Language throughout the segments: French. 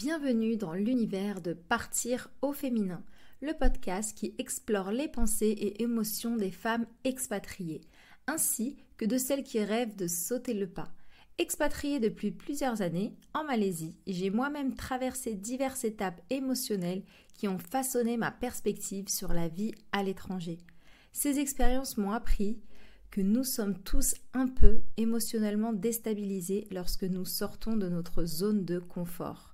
Bienvenue dans l'univers de Partir au féminin, le podcast qui explore les pensées et émotions des femmes expatriées, ainsi que de celles qui rêvent de sauter le pas. Expatriée depuis plusieurs années en Malaisie, j'ai moi-même traversé diverses étapes émotionnelles qui ont façonné ma perspective sur la vie à l'étranger. Ces expériences m'ont appris que nous sommes tous un peu émotionnellement déstabilisés lorsque nous sortons de notre zone de confort.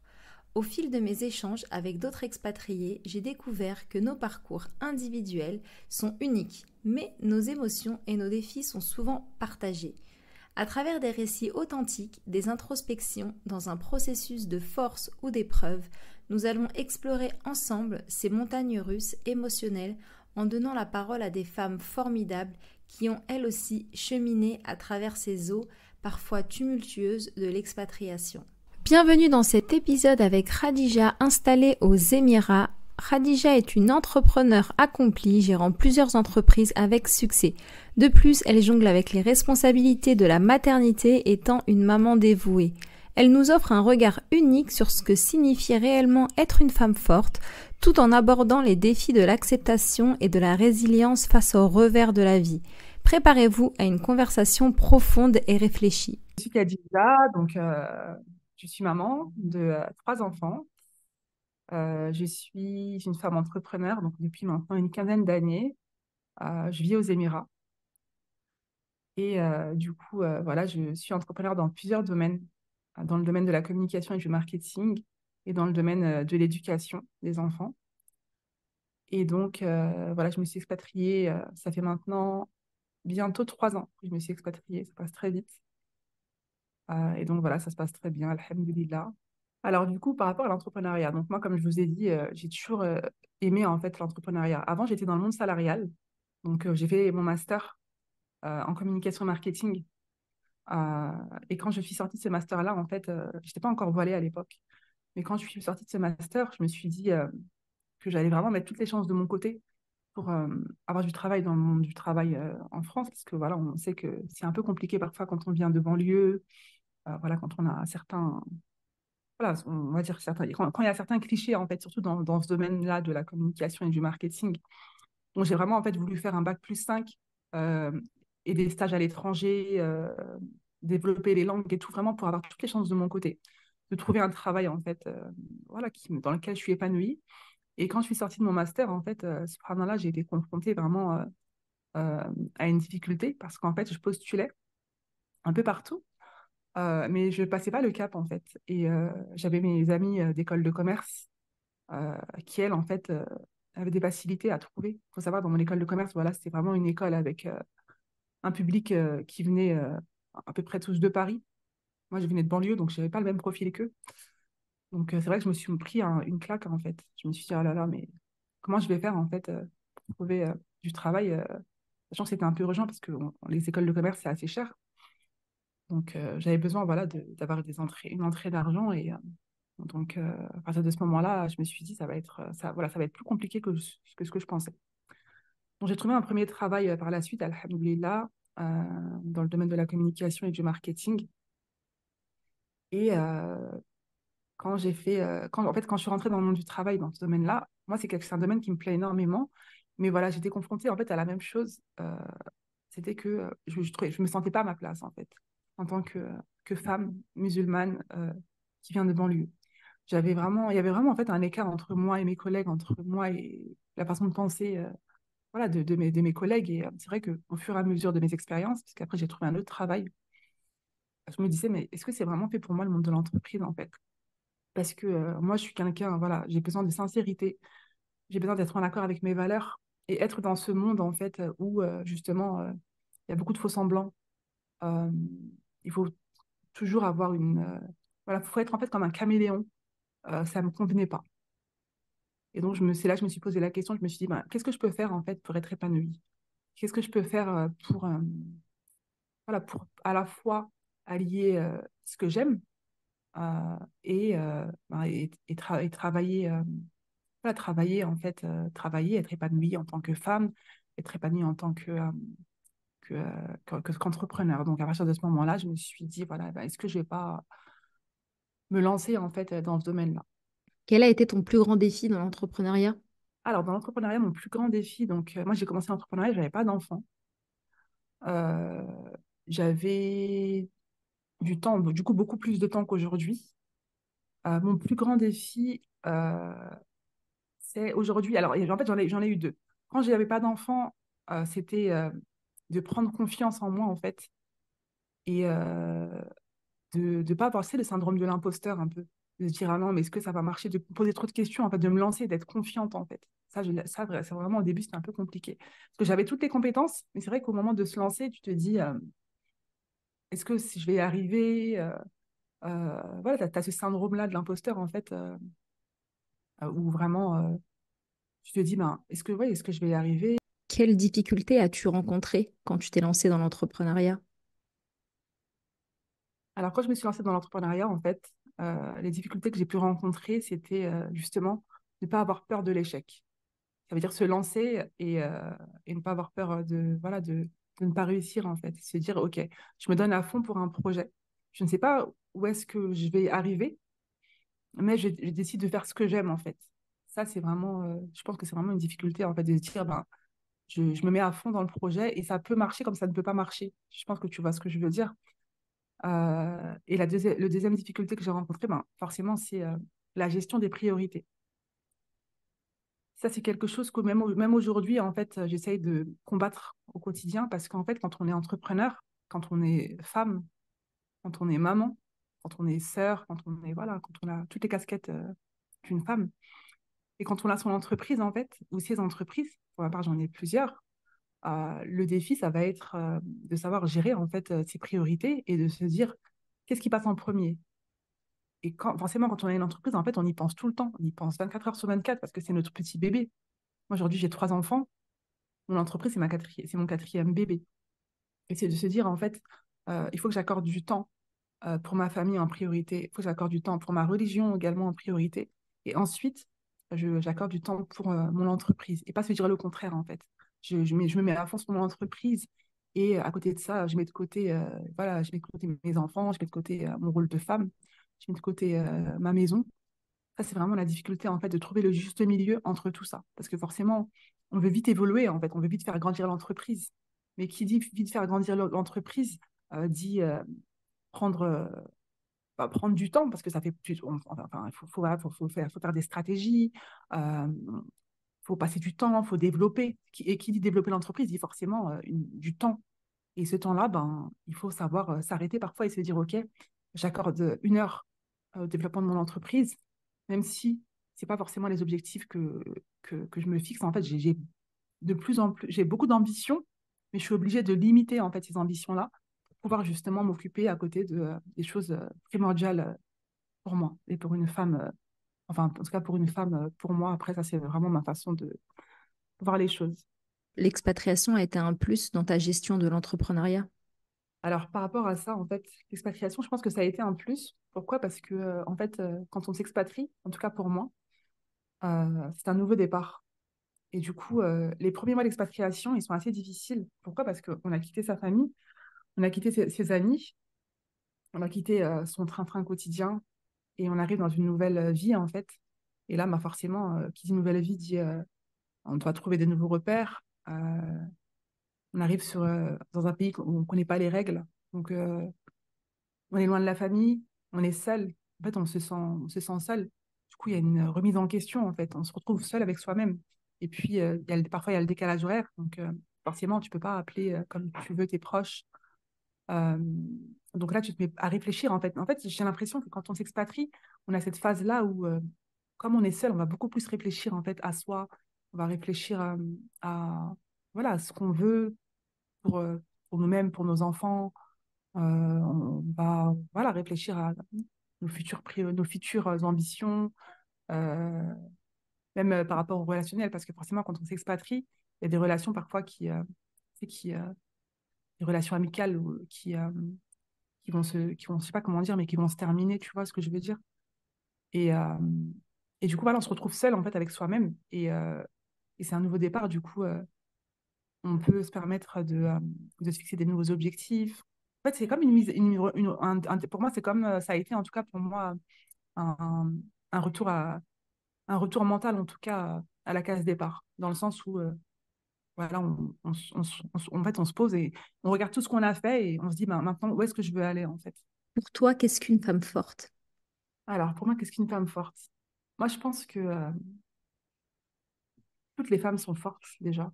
Au fil de mes échanges avec d'autres expatriés, j'ai découvert que nos parcours individuels sont uniques, mais nos émotions et nos défis sont souvent partagés. À travers des récits authentiques, des introspections, dans un processus de force ou d'épreuve, nous allons explorer ensemble ces montagnes russes émotionnelles en donnant la parole à des femmes formidables qui ont elles aussi cheminé à travers ces eaux parfois tumultueuses de l'expatriation. Bienvenue dans cet épisode avec Khadija, installée aux Émirats. Khadija est une entrepreneure accomplie, gérant plusieurs entreprises avec succès. De plus, elle jongle avec les responsabilités de la maternité, étant une maman dévouée. Elle nous offre un regard unique sur ce que signifie réellement être une femme forte, tout en abordant les défis de l'acceptation et de la résilience face aux revers de la vie. Préparez-vous à une conversation profonde et réfléchie. Je suis Khadija, je suis maman de trois enfants. Je suis une femme entrepreneur, donc depuis maintenant une quinzaine d'années. Je vis aux Émirats et voilà, je suis entrepreneur dans plusieurs domaines, dans le domaine de la communication et du marketing et dans le domaine de l'éducation des enfants. Voilà, je me suis expatriée, ça fait maintenant bientôt 3 ans que je me suis expatriée, ça passe très vite. Et donc voilà, ça se passe très bien, alhamdoulilah. Alors du coup, par rapport à l'entrepreneuriat, donc moi, comme je vous ai dit, j'ai toujours aimé en fait l'entrepreneuriat. Avant, j'étais dans le monde salarial, j'ai fait mon master en communication marketing. Euh, et quand je suis sortie de ce master-là, en fait, j'étais pas encore voilée à l'époque. Mais quand je suis sortie de ce master, je me suis dit que j'allais vraiment mettre toutes les chances de mon côté pour avoir du travail dans le monde du travail en France, parce que voilà, on sait que c'est un peu compliqué parfois quand on vient de banlieue, voilà, quand on a certains voilà, on va dire certains, quand il y a certains clichés, en fait, surtout dans ce domaine-là de la communication et du marketing. Donc, j'ai vraiment, en fait, voulu faire un bac+5 euh, et des stages à l'étranger, développer les langues et tout, vraiment pour avoir toutes les chances de mon côté, de trouver un travail, en fait, voilà, dans lequel je suis épanouie. Et quand je suis sortie de mon master, en fait, subhanallah, j'ai été confrontée vraiment euh, à une difficulté parce qu'en fait, je postulais un peu partout. Mais je passais pas le cap en fait. Et j'avais mes amis d'école de commerce qui, elles, en fait, avaient des facilités à trouver. Il faut savoir, dans mon école de commerce, voilà, c'était vraiment une école avec un public qui venait à peu près tous de Paris. Moi, je venais de banlieue, donc je n'avais pas le même profil qu'eux. C'est vrai que je me suis pris une claque en fait. Je me suis dit, oh là là, mais comment je vais faire en fait pour trouver du travail, sachant que c'était un peu urgent parce que les écoles de commerce, c'est assez cher. J'avais besoin voilà, d'avoir une entrée d'argent. À partir de ce moment-là, je me suis dit, ça va être, voilà, ça va être plus compliqué que ce que je pensais. Donc, j'ai trouvé un premier travail par la suite, alhamdoulilah, dans le domaine de la communication et du marketing. Et en fait, quand je suis rentrée dans le monde du travail, dans ce domaine-là, moi, c'est un domaine qui me plaît énormément. Mais voilà, j'étais confrontée en fait à la même chose. C'était que je me sentais pas à ma place, en fait, en tant que femme musulmane qui vient de banlieue. Il y avait vraiment en fait un écart entre moi et mes collègues, entre moi et la façon de penser voilà, de mes collègues. Et c'est vrai qu'au fur et à mesure de mes expériences, puisqu'après j'ai trouvé un autre travail, je me disais, mais est-ce que c'est vraiment fait pour moi le monde de l'entreprise en fait? Parce que moi, je suis quelqu'un, voilà, j'ai besoin de sincérité, j'ai besoin d'être en accord avec mes valeurs et être dans ce monde en fait où justement il y a beaucoup de faux semblants. Euh, il faut toujours avoir voilà, faut être en fait comme un caméléon. Ça me convenait pas. Et donc, c'est là que je me suis posé la question, je me suis dit, ben, qu'est-ce que je peux faire en fait pour être épanouie? Qu'est-ce que je peux faire voilà, pour à la fois allier ce que j'aime et travailler, voilà, travailler en fait, travailler, être épanouie en tant que femme, être épanouie en tant qu'entrepreneur. Donc, à partir de ce moment-là, je me suis dit, voilà, ben, est-ce que je vais pas me lancer en fait dans ce domaine-là? Quel a été ton plus grand défi dans l'entrepreneuriat? Alors, dans l'entrepreneuriat, mon plus grand défi, donc moi j'ai commencé l'entrepreneuriat, je n'avais pas d'enfant. Euh, J'avais du temps, du coup beaucoup plus de temps qu'aujourd'hui. Mon plus grand défi, c'est aujourd'hui. Alors, en fait, j'en ai eu deux. Quand je n'avais pas d'enfant, c'était de prendre confiance en moi, en fait, et de ne pas avoir, tu sais, le syndrome de l'imposteur un peu. De se dire, ah non, mais est-ce que ça va marcher? De me poser trop de questions, en fait, de me lancer, d'être confiante, en fait. C'est vraiment, au début, c'était un peu compliqué. Parce que j'avais toutes les compétences, mais c'est vrai qu'au moment de se lancer, tu te dis, est-ce que si je vais y arriver? Voilà, tu as ce syndrome-là de l'imposteur, en fait, où vraiment, tu te dis, ben, est-ce que je vais y arriver? Quelles difficultés as-tu rencontrées quand tu t'es lancé dans l'entrepreneuriat? Alors, quand je me suis lancée dans l'entrepreneuriat, en fait, les difficultés que j'ai pu rencontrer, c'était justement ne pas avoir peur de l'échec. Ça veut dire se lancer et ne pas avoir peur voilà, de ne pas réussir, en fait. Se dire, OK, je me donne à fond pour un projet. Je ne sais pas où est-ce que je vais arriver, mais je décide de faire ce que j'aime, en fait. Ça, c'est vraiment, je pense que c'est vraiment une difficulté, en fait, de se dire, ben, je me mets à fond dans le projet et ça peut marcher comme ça ne peut pas marcher. Je pense que tu vois ce que je veux dire. Et le deuxième difficulté que j'ai rencontrée, ben, forcément, c'est la gestion des priorités. Ça, c'est quelque chose que même aujourd'hui, en fait, j'essaye de combattre au quotidien parce qu'en fait, quand on est entrepreneur, quand on est femme, quand on est maman, quand on est sœur, voilà, quand on a toutes les casquettes d'une femme, et quand on a son entreprise, en fait, ou ses entreprises, pour ma part, j'en ai plusieurs, le défi, ça va être de savoir gérer, en fait, ses priorités et de se dire, qu'est-ce qui passe en premier? Et forcément, quand on a une entreprise, en fait, on y pense tout le temps. On y pense 24 heures sur 24 parce que c'est notre petit bébé. Moi, aujourd'hui, j'ai trois enfants. Mon entreprise, c'est mon quatrième bébé. Et c'est de se dire, en fait, il faut que j'accorde du temps pour ma famille en priorité. Il faut que j'accorde du temps pour ma religion également en priorité. Et ensuite, j'accorde du temps pour mon entreprise. Et pas se dire le contraire, en fait. Je me mets à fond sur mon entreprise. Et à côté de ça, je mets de côté, voilà, je mets de côté mes enfants, je mets de côté mon rôle de femme, je mets de côté ma maison. Ça, c'est vraiment la difficulté, en fait, de trouver le juste milieu entre tout ça. Parce que forcément, on veut vite évoluer, en fait, on veut vite faire grandir l'entreprise. Mais qui dit vite faire grandir l'entreprise, dit prendre, prendre du temps, parce que ça fait plus. Enfin, voilà, faut faire des stratégies, il faut passer du temps, il faut développer. Et qui dit développer l'entreprise, dit forcément du temps. Et ce temps-là, ben, il faut savoir s'arrêter parfois et se dire, OK, j'accorde une heure au développement de mon entreprise, même si c'est pas forcément les objectifs que je me fixe. En fait, j'ai de plus en plus, j'ai beaucoup d'ambitions, mais je suis obligée de limiter en fait ces ambitions-là pour pouvoir justement m'occuper à côté des choses primordiales pour moi et pour une femme, enfin, en tout cas pour une femme, pour moi. Après, ça, c'est vraiment ma façon de voir les choses. L'expatriation a été un plus dans ta gestion de l'entrepreneuriat. Alors, par rapport à ça, en fait, l'expatriation, je pense que ça a été un plus. Pourquoi? Parce que, en fait, quand on s'expatrie, en tout cas pour moi, c'est un nouveau départ. Et du coup, les premiers mois d'expatriation, ils sont assez difficiles. Pourquoi? Parce qu'on a quitté sa famille, on a quitté ses amis, on a quitté son train-train quotidien et on arrive dans une nouvelle vie, en fait. Et là, bah, forcément, qui dit nouvelle vie dit on doit trouver des nouveaux repères. On arrive dans un pays où on ne connaît pas les règles. Donc, on est loin de la famille, on est seul. En fait, on se sent seul. Du coup, il y a une remise en question, en fait. On se retrouve seul avec soi-même. Et puis, parfois, il y a le décalage horaire. Donc, forcément, tu peux pas appeler comme tu veux tes proches. Euh, donc là, tu te mets à réfléchir, en fait. En fait, j'ai l'impression que quand on s'expatrie, on a cette phase-là où, comme on est seul, on va beaucoup plus réfléchir, en fait, à soi. On va réfléchir voilà, à ce qu'on veut pour, euh, pour nous-mêmes, pour nos enfants. On va voilà, réfléchir à nos futures ambitions, euh, même par rapport au relationnel, parce que forcément, quand on s'expatrie, il y a des relations parfois tu sais, des relations amicales qui vont, je sais pas comment dire, mais qui vont se terminer, tu vois ce que je veux dire? Et, euh, et du coup, voilà, on se retrouve seul en fait avec soi-même, et c'est un nouveau départ. Du coup, on peut se permettre de se fixer des nouveaux objectifs. En fait, c'est comme une mise, pour moi, c'est comme ça a été en tout cas pour moi un retour un retour mental, en tout cas, à la case départ, dans le sens où voilà, en fait, on se pose et on regarde tout ce qu'on a fait et on se dit, ben, maintenant, où est-ce que je veux aller, en fait? Pour toi, qu'est-ce qu'une femme forte? Alors, pour moi, qu'est-ce qu'une femme forte? Moi, je pense que toutes les femmes sont fortes, déjà,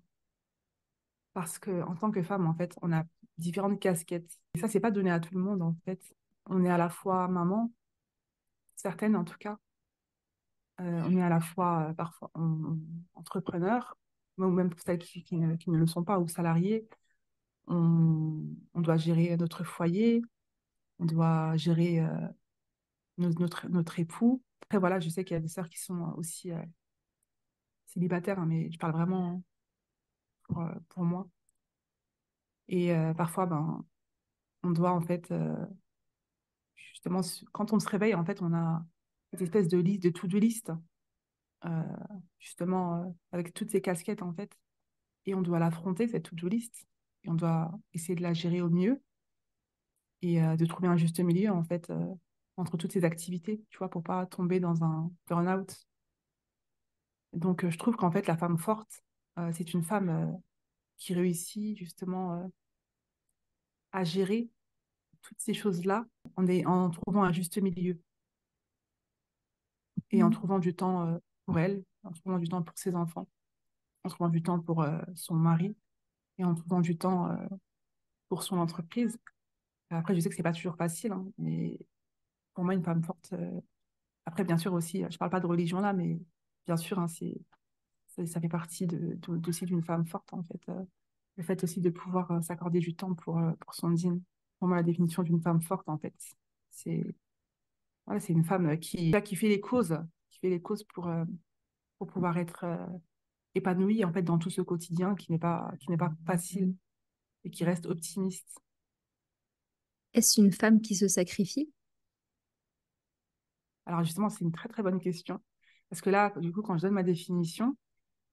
parce que en tant que femme, en fait, on a différentes casquettes. Et ça, c'est pas donné à tout le monde, en fait. On est à la fois maman, certaines en tout cas. On est à la fois, parfois, entrepreneur, ou même pour celles qui ne le sont pas, ou salariés. On doit gérer notre foyer, on doit gérer notre époux. Après, voilà, je sais qu'il y a des sœurs qui sont aussi célibataires, hein, mais je parle vraiment pour moi. Et parfois, ben, on doit, en fait, justement, quand on se réveille, en fait, on a cette espèce de liste, de to-do list, euh, justement, avec toutes ces casquettes, en fait. Et on doit l'affronter, cette to-do list. Et on doit essayer de la gérer au mieux et de trouver un juste milieu, en fait, entre toutes ces activités, tu vois, pour pas tomber dans un burn-out. Donc, je trouve qu'en fait, la femme forte, c'est une femme qui réussit justement à gérer toutes ces choses-là en trouvant un juste milieu et en Mm. trouvant du temps pour elle, en trouvant du temps pour ses enfants, en trouvant du temps pour son mari et en trouvant du temps pour son entreprise. Après, je sais que c'est pas toujours facile, hein, mais pour moi, une femme forte. Après, bien sûr aussi, je parle pas de religion là, mais bien sûr, hein, ça fait partie aussi d'une femme forte, en fait. Le fait aussi de pouvoir s'accorder du temps pour son dîne. Pour moi, la définition d'une femme forte, en fait, c'est voilà, c'est une femme qui fait les causes pour pouvoir être épanouie, en fait, dans tout ce quotidien qui n'est pas facile et qui reste optimiste. Est-ce une femme qui se sacrifie? Alors, justement, c'est une très, très bonne question. Parce que là, du coup, quand je donne ma définition,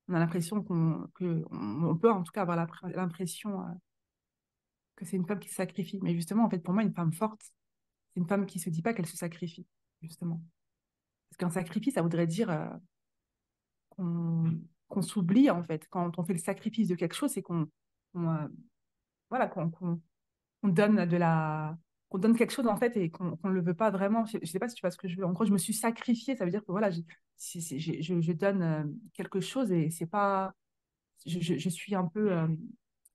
on a l'impression on peut en tout cas avoir l'impression que c'est une femme qui se sacrifie. Mais justement, en fait, pour moi, une femme forte, c'est une femme qui se dit pas qu'elle se sacrifie, justement. Parce qu'un sacrifice, ça voudrait dire qu'on s'oublie, en fait. Quand on fait le sacrifice de quelque chose, c'est qu'on, voilà, qu'on donne qu'on donne quelque chose, en fait, et qu'on ne le veut pas vraiment. Je sais pas si tu vois ce que je veux. En gros, je me suis sacrifiée, ça veut dire que, voilà, je donne quelque chose et c'est pas... je suis un peu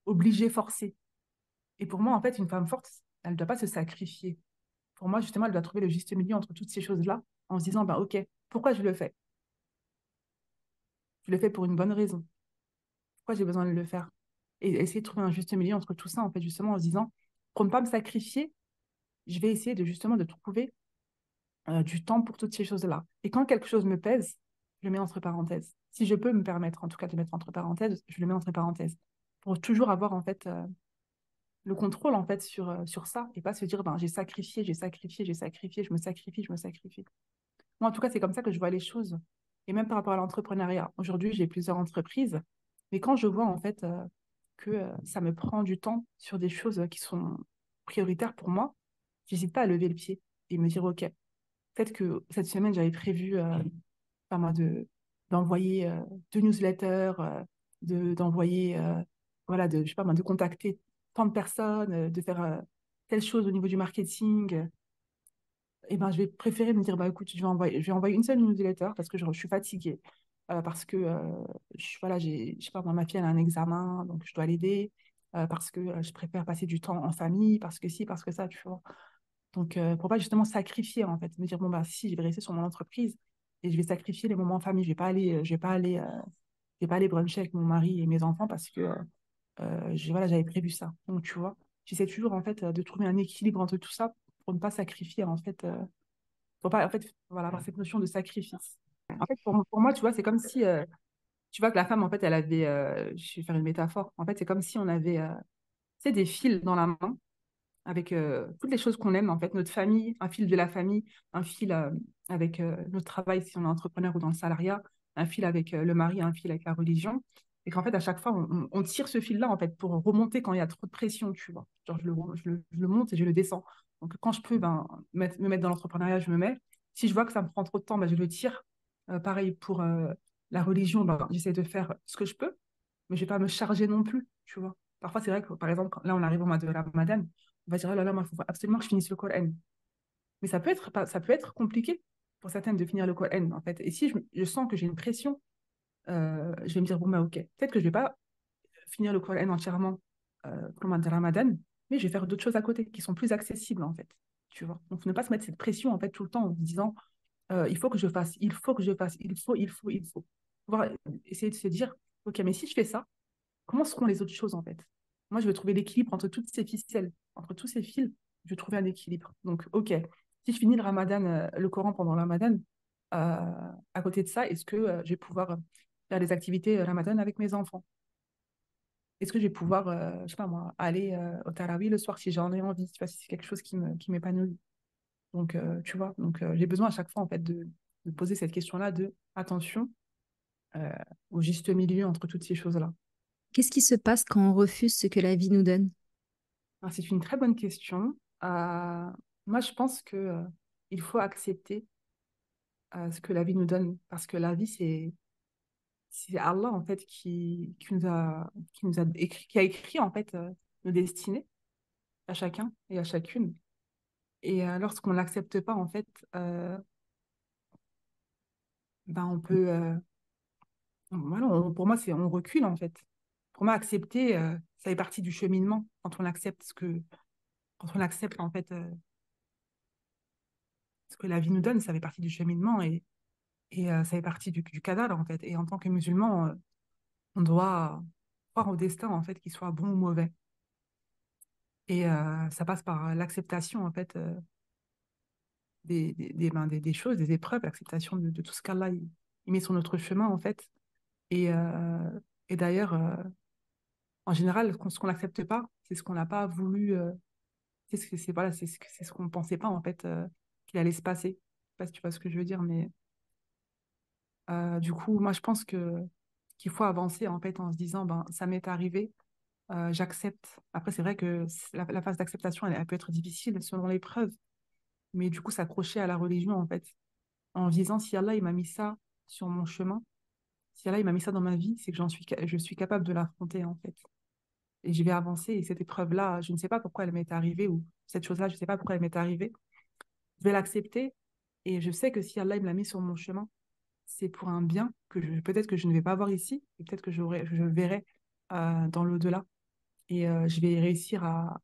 obligée, forcée. Et pour moi, en fait, une femme forte, elle ne doit pas se sacrifier. Pour moi, justement, elle doit trouver le juste milieu entre toutes ces choses-là en se disant, bah, OK, pourquoi je le fais? Je le fais pour une bonne raison. Pourquoi j'ai besoin de le faire? Et essayer de trouver un juste milieu entre tout ça, en fait, justement, en se disant, pour ne pas me sacrifier, je vais essayer justement de trouver du temps pour toutes ces choses-là. Et quand quelque chose me pèse, je le mets entre parenthèses. Si je peux me permettre, en tout cas, de mettre entre parenthèses, je le mets entre parenthèses. Pour toujours avoir, en fait, le contrôle, en fait, sur ça et pas se dire, ben, j'ai sacrifié, j'ai sacrifié, j'ai sacrifié, je me sacrifie, je me sacrifie. Moi, en tout cas, c'est comme ça que je vois les choses. Et même par rapport à l'entrepreneuriat. Aujourd'hui, j'ai plusieurs entreprises, mais quand je vois en fait que ça me prend du temps sur des choses qui sont prioritaires pour moi, j'hésite pas à lever le pied et me dire, OK, peut-être que cette semaine, j'avais prévu pas moi, d'envoyer 2 newsletters, d'envoyer, voilà, je sais pas moi, de contacter tant de personnes, de faire telle chose au niveau du marketing, eh ben, je vais préférer me dire, bah, écoute, je vais envoyer une seule newsletter parce que je suis fatiguée. Parce que, voilà, je sais pas, moi, ma fille, elle a un examen, donc je dois l'aider. Parce que je préfère passer du temps en famille, parce que si, parce que ça, tu vois. Donc, pour pas justement sacrifier, en fait, me dire, bon, bah, si, je vais rester sur mon entreprise et je vais sacrifier les moments en famille. Je vais pas aller bruncher avec mon mari et mes enfants parce que, voilà, j'avais prévu ça. Donc, tu vois, j'essaie toujours, en fait, de trouver un équilibre entre tout ça pour ne pas sacrifier, en fait, faut pas, en fait, voilà, avoir cette notion de sacrifice. En fait, pour moi, tu vois, c'est comme si, tu vois, que la femme, en fait, elle avait, je vais faire une métaphore, en fait, c'est comme si on avait, tu sais, des fils dans la main avec toutes les choses qu'on aime, en fait, notre famille, un fil de la famille, un fil avec notre travail si on est entrepreneur ou dans le salariat, un fil avec le mari, un fil avec la religion. Et qu'en fait, à chaque fois, on tire ce fil-là, en fait, pour remonter quand il y a trop de pression, tu vois. Genre, je le monte et je le descends. Donc, quand je peux ben, me mettre dans l'entrepreneuriat, je me mets. Si je vois que ça me prend trop de temps, ben, je le tire Pareil pour la religion, ben, j'essaie de faire ce que je peux, mais je vais pas me charger non plus, tu vois. Parfois, c'est vrai que, par exemple, là, on arrive au mois de Ramadan, on va dire, oh là là, moi, il faut absolument que je finisse le Coran. Mais ça peut être, ça peut être compliqué pour certaines de finir le Coran, en fait. Et si je sens que j'ai une pression, je vais me dire, bon, bah, ok, peut-être que je vais pas finir le Coran entièrement pour le mois de Ramadan, mais je vais faire d'autres choses à côté qui sont plus accessibles, en fait. Tu vois. Donc, ne pas se mettre cette pression, en fait, tout le temps en se disant, il faut que je fasse, il faut que je fasse, il faut. Voir, essayer de se dire, ok, mais si je fais ça, comment seront les autres choses, en fait? Moi, je veux trouver l'équilibre entre toutes ces ficelles, entre tous ces fils, je veux trouver un équilibre. Donc, ok, si je finis le Ramadan, le Coran pendant le Ramadan, à côté de ça, est-ce que je vais pouvoir faire des activités Ramadan avec mes enfants? Est-ce que je vais pouvoir, je sais pas moi, aller au Tarawih le soir si j'en ai envie, tu vois, si c'est quelque chose qui m'épanouit. Donc, tu vois, donc j'ai besoin à chaque fois en fait de poser cette question-là de attention euh, au juste milieu entre toutes ces choses-là. Qu'est-ce qui se passe quand on refuse ce que la vie nous donne? Alors, c'est une très bonne question. Moi, je pense que il faut accepter ce que la vie nous donne parce que la vie, c'est Allah en fait qui nous a écrit, qui a écrit en fait nos destinées à chacun et à chacune. Et lorsqu'on l'accepte pas, en fait, euh, ben on peut, voilà, pour moi, on recule, en fait. Pour moi, accepter, ça fait partie du cheminement. Quand on accepte, en fait, ce que la vie nous donne, ça fait partie du cheminement et ça fait partie du cadavre, en fait. Et en tant que musulman, on doit croire au destin, en fait, qu'il soit bon ou mauvais. Et ça passe par l'acceptation, en fait, des choses, des épreuves, l'acceptation de tout ce qu'Allah il met sur notre chemin, en fait. Et, euh, et d'ailleurs, en général, ce qu'on n'accepte pas, c'est ce qu'on n'a pas voulu, voilà, c'est ce qu'on ne pensait pas, en fait, qu'il allait se passer. Je sais pas si tu vois ce que je veux dire, mais du coup, moi, je pense qu'il faut avancer, en fait, en se disant, ben, ça m'est arrivé, j'accepte. Après, c'est vrai que la phase d'acceptation, elle peut être difficile selon l'épreuve, mais du coup, s'accrocher à la religion, en fait, en se disant, si Allah, il m'a mis ça sur mon chemin, si Allah, il m'a mis ça dans ma vie, c'est que je suis capable de l'affronter, en fait. Et je vais avancer. Et cette épreuve-là, je ne sais pas pourquoi elle m'est arrivée, ou cette chose-là, je ne sais pas pourquoi elle m'est arrivée. Je vais l'accepter. Et je sais que si Allah il me l'a mis sur mon chemin, c'est pour un bien que peut-être que je ne vais pas voir ici, et peut-être que je verrai dans l'au-delà. Et je vais réussir à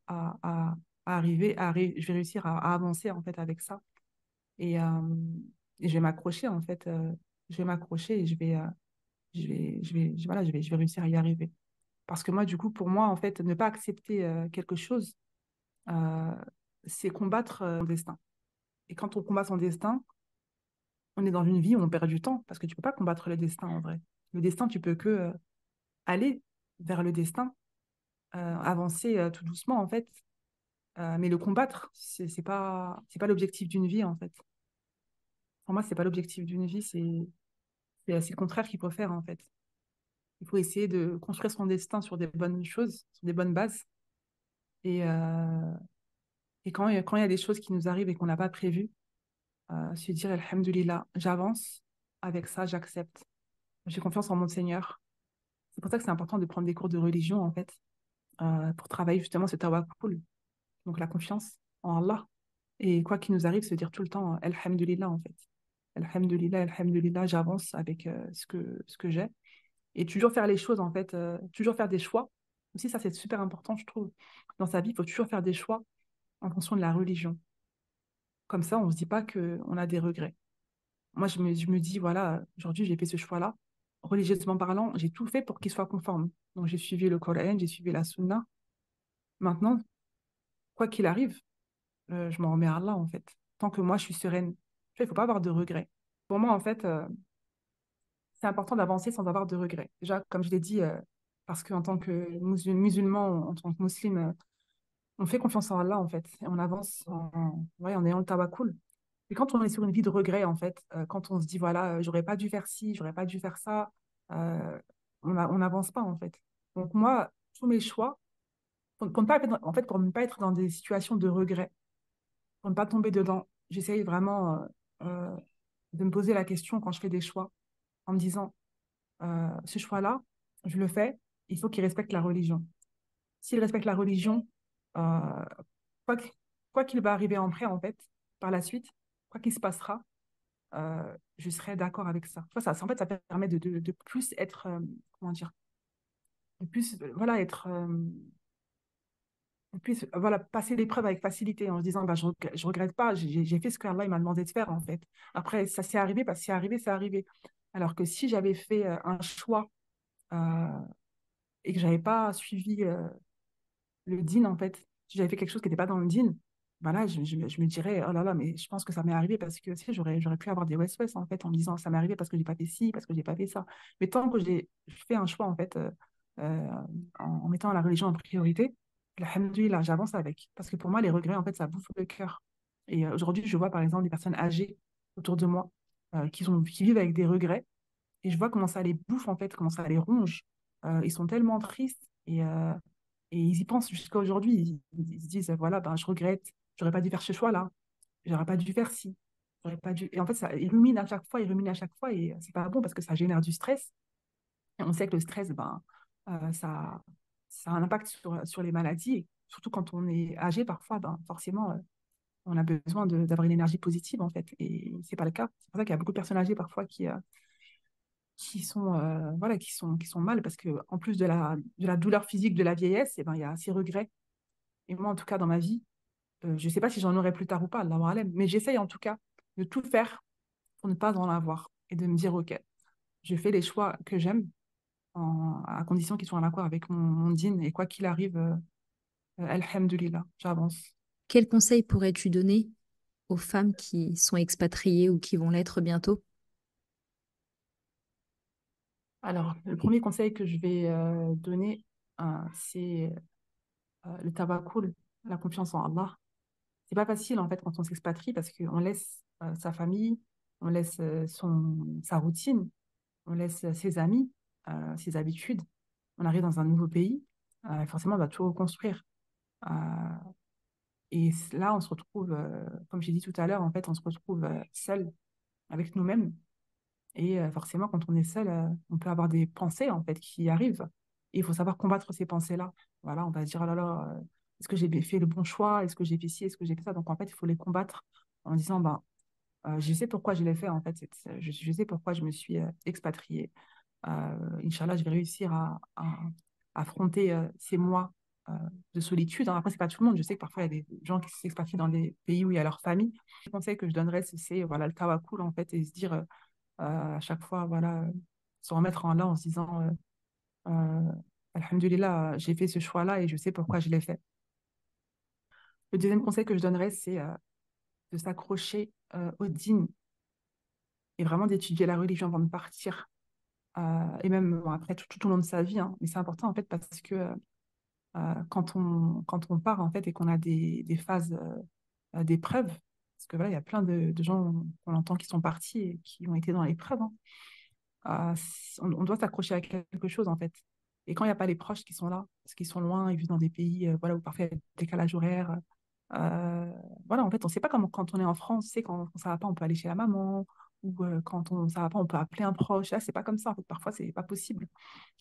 arriver, je vais réussir à avancer en fait avec ça. Et, et je vais m'accrocher en fait. Je vais m'accrocher et voilà, je vais réussir à y arriver. Parce que moi, du coup, pour moi, en fait, ne pas accepter quelque chose, euh, c'est combattre son destin. Et quand on combat son destin, on est dans une vie où on perd du temps, parce que tu peux pas combattre le destin en vrai. Le destin, tu peux que aller vers le destin, avancer tout doucement en fait, mais le combattre, c'est pas l'objectif d'une vie en fait. Pour moi, c'est pas l'objectif d'une vie, c'est le contraire qu'il faut faire en fait. Il faut essayer de construire son destin sur des bonnes choses, sur des bonnes bases. Et, et quand il y a des choses qui nous arrivent et qu'on n'a pas prévues, se dire, Alhamdulillah, j'avance, avec ça, j'accepte. J'ai confiance en mon Seigneur. C'est pour ça que c'est important de prendre des cours de religion, en fait, pour travailler justement ce tawakkul, donc la confiance en Allah. Et quoi qu'il nous arrive, se dire tout le temps, Alhamdulillah, en fait. Alhamdulillah, Alhamdulillah, j'avance avec ce que j'ai. Et toujours faire les choses, en fait, toujours faire des choix. Aussi, ça, c'est super important, je trouve. Dans sa vie, il faut toujours faire des choix en fonction de la religion. Comme ça, on ne se dit pas qu'on a des regrets. Moi, je me dis, voilà, aujourd'hui, j'ai fait ce choix-là. Religieusement parlant, j'ai tout fait pour qu'il soit conforme. Donc, j'ai suivi le Coran, j'ai suivi la Sunna. Maintenant, quoi qu'il arrive, je m'en remets à Allah, en fait. Tant que moi, je suis sereine. Tu vois, il ne faut pas avoir de regrets. Pour moi, en fait, c'est important d'avancer sans avoir de regrets. Déjà, comme je l'ai dit, parce qu'en tant que musulman, en tant que musulman, on fait confiance en Allah, en fait. Et on avance ouais, en ayant le tawakkul. Et quand on est sur une vie de regret, en fait, quand on se dit, voilà, j'aurais pas dû faire ci, j'aurais pas dû faire ça, euh, on n'avance pas, en fait. Donc, moi, tous mes choix, pour ne pas être, en fait, pour ne pas être dans des situations de regret, pour ne pas tomber dedans, j'essaye vraiment de me poser la question quand je fais des choix, en me disant, ce choix-là, je le fais, il faut qu'il respecte la religion. S'il respecte la religion, euh, quoi que- quoi qu'il va arriver après, en fait, par la suite, quoi qu'il se passera, je serai d'accord avec ça. Tu vois, ça, en fait, ça permet de plus être, comment dire, de plus, voilà, être, de plus, voilà, passer l'épreuve avec facilité en se disant, bah, je regrette pas, j'ai fait ce qu'Allah il m'a demandé de faire, en fait. Après, ça s'est arrivé, parce que c'est arrivé, c'est arrivé. Alors que si j'avais fait un choix euh, et que j'avais pas suivi le din, en fait, si j'avais fait quelque chose qui n'était pas dans le din, ben là, je me dirais, oh là là, mais je pense que ça m'est arrivé parce que, tu sais, j'aurais pu avoir des west en fait, en me disant, ça m'est arrivé parce que j'ai pas fait ci, parce que j'ai pas fait ça. Mais tant que j'ai fait un choix, en fait, euh, en mettant la religion en priorité, alhamdoulilah, j'avance avec. Parce que pour moi, les regrets, en fait, ça bouffe le cœur. Et aujourd'hui, je vois, par exemple, des personnes âgées autour de moi qui vivent avec des regrets et je vois comment ça les bouffe, en fait, comment ça les ronge. Ils sont tellement tristes et ils y pensent jusqu'à aujourd'hui. Ils se disent, voilà, ben, je regrette, j'aurais pas dû faire ce choix-là, j'aurais pas dû faire ci, j'aurais pas dû. Et en fait, ça, ils ruminent à chaque fois, ils ruminent à chaque fois, et c'est pas bon parce que ça génère du stress. Et on sait que le stress, ben, ça a un impact sur les maladies. Et surtout quand on est âgé, parfois, ben, forcément, on a besoin d'avoir une énergie positive, en fait. Et c'est pas le cas. C'est pour ça qu'il y a beaucoup de personnes âgées, parfois, qui sont, voilà, qui sont mal parce que en plus de la douleur physique de la vieillesse, eh ben, il y a ces regrets. Et moi, en tout cas, dans ma vie, je ne sais pas si j'en aurai plus tard ou pas, Allahu alem, mais j'essaye en tout cas de tout faire pour ne pas en avoir et de me dire, OK, je fais les choix que j'aime à condition qu'ils soient en accord avec mon dîn et quoi qu'il arrive, alhamdulillah, j'avance. Quel conseil pourrais-tu donner aux femmes qui sont expatriées ou qui vont l'être bientôt? Alors, le premier conseil que je vais donner, c'est le tawakkul, la confiance en Allah. C'est pas facile en fait quand on s'expatrie parce qu'on laisse sa famille, on laisse sa routine, on laisse ses amis, ses habitudes. On arrive dans un nouveau pays, forcément on va tout reconstruire. Euh, là, on se retrouve, comme j'ai dit tout à l'heure, en fait, on se retrouve seul avec nous-mêmes. Et forcément, quand on est seul, on peut avoir des pensées en fait qui arrivent. Et il faut savoir combattre ces pensées-là. Voilà, on va se dire, oh là là, est-ce que j'ai fait le bon choix? Est-ce que j'ai fait ci? Est-ce que j'ai fait ça? Donc en fait, il faut les combattre en disant, ben, je sais pourquoi je l'ai fait en fait. Je sais pourquoi je me suis expatriée. Inch'Allah, je vais réussir à affronter ces mois euh, de solitude, hein. Après, c'est pas tout le monde. Je sais que parfois, il y a des gens qui s'expatrient dans des pays où il y a leur famille. Le conseil que je donnerais, c'est voilà, le tawakkul en fait, et se dire à chaque fois, voilà, se remettre en là en se disant, Alhamdulillah, j'ai fait ce choix-là et je sais pourquoi je l'ai fait. Le deuxième conseil que je donnerais, c'est de s'accrocher au dîn et vraiment d'étudier la religion avant de partir. Et même bon, après tout au long de sa vie, hein. Mais c'est important en fait parce que quand on part en fait et qu'on a des phases d'épreuve, parce que voilà, il y a plein de gens qu'on entend qui sont partis et qui ont été dans l'épreuve, hein. On doit s'accrocher à quelque chose en fait. Et quand il n'y a pas les proches qui sont là, parce qu'ils sont loin, ils vivent dans des pays voilà, où parfois il y a des décalages horaires, euh, voilà, en fait, on ne sait pas comment quand on est en France, c'est quand ça va pas, on peut aller chez la maman, ou quand ça va pas, on peut appeler un proche. Là, c'est pas comme ça, en fait, parfois, c'est pas possible.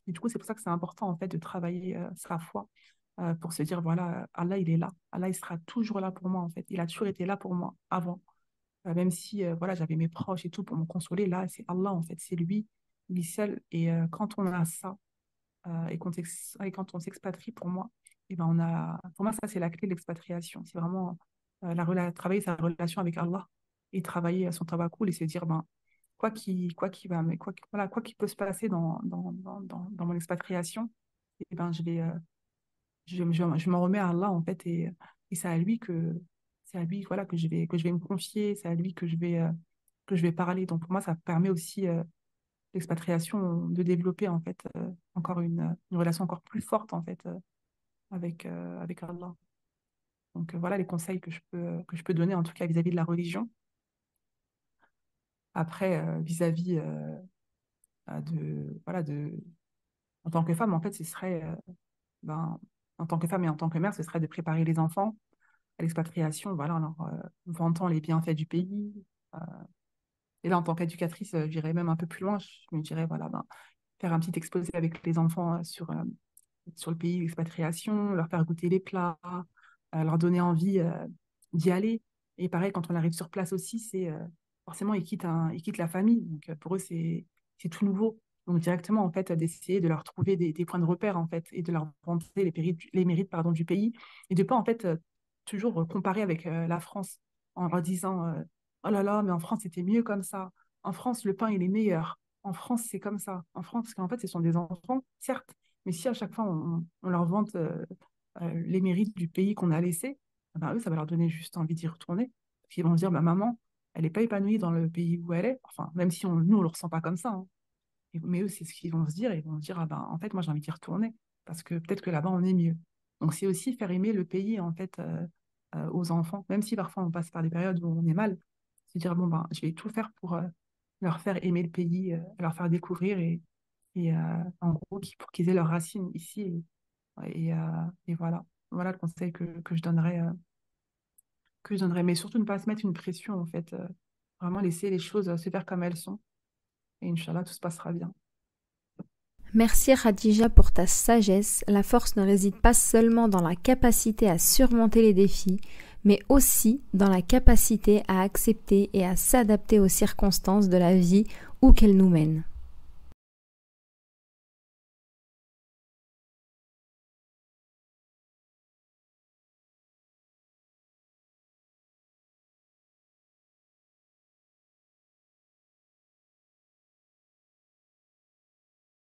Et du coup, c'est pour ça que c'est important en fait de travailler sa foi pour se dire, voilà, Allah, il est là. Allah, il sera toujours là pour moi, en fait. Il a toujours été là pour moi avant. Même si voilà, j'avais mes proches et tout pour me consoler, là, c'est Allah, en fait, c'est lui, lui seul. Et quand on a ça, et quand on s'expatrie, pour moi, et ben pour moi, ça, c'est la clé de l'expatriation. C'est vraiment travailler sa relation avec Allah et travailler son tawakkul et se dire, ben, quoi qu'il va, mais voilà, quoi qu'il peut se passer dans mon expatriation, et ben, je m'en remets à Allah, en fait, et c'est à lui, voilà, que je vais me confier, c'est à lui que je vais parler. Donc, pour moi, ça permet aussi, l'expatriation, de développer, en fait, encore une relation encore plus forte, en fait, avec Allah. Donc, voilà les conseils que je peux donner, en tout cas, vis-à-vis de la religion. Après, vis-à-vis voilà, en tant que femme, en fait, ce serait, ben, en tant que femme et en tant que mère, ce serait de préparer les enfants à l'expatriation, voilà, en leur vantant les bienfaits du pays, Et là, en tant qu'éducatrice, j'irais même un peu plus loin. Je me dirais, voilà, ben, faire un petit exposé avec les enfants sur le pays d'expatriation, leur faire goûter les plats, leur donner envie d'y aller. Et pareil, quand on arrive sur place aussi, c'est forcément, ils quittent la famille. Donc, pour eux, c'est tout nouveau. Donc, directement, en fait, d'essayer de leur trouver des points de repère, en fait, et de leur vanter les mérites, pardon, du pays. Et de pas, en fait, toujours comparer avec la France en leur disant, oh là là, mais en France, c'était mieux comme ça. En France, le pain, il est meilleur. En France, c'est comme ça. En France, parce qu'en fait, ce sont des enfants, certes, mais si à chaque fois on leur vante les mérites du pays qu'on a laissé, ben, eux, ça va leur donner juste envie d'y retourner. Parce qu'ils vont se dire, bah, maman, elle n'est pas épanouie dans le pays où elle est. Enfin, même si nous, on ne le ressent pas comme ça, hein. Mais eux, c'est ce qu'ils vont se dire. Ils vont se dire, ah ben, en fait, moi, j'ai envie d'y retourner. Parce que peut-être que là-bas, on est mieux. Donc, c'est aussi faire aimer le pays, en fait, aux enfants. Même si parfois, on passe par des périodes où on est mal. Se dire, bon, ben, je vais tout faire pour leur faire aimer le pays, leur faire découvrir et en gros, pour qu'ils aient leurs racines ici. Et voilà. Voilà le conseil que je donnerais. Mais surtout ne pas se mettre une pression, en fait. Vraiment laisser les choses se faire comme elles sont. Et Inch'Allah, tout se passera bien. Merci Khadija pour ta sagesse. La force ne réside pas seulement dans la capacité à surmonter les défis, mais aussi dans la capacité à accepter et à s'adapter aux circonstances de la vie où qu'elles nous mènent.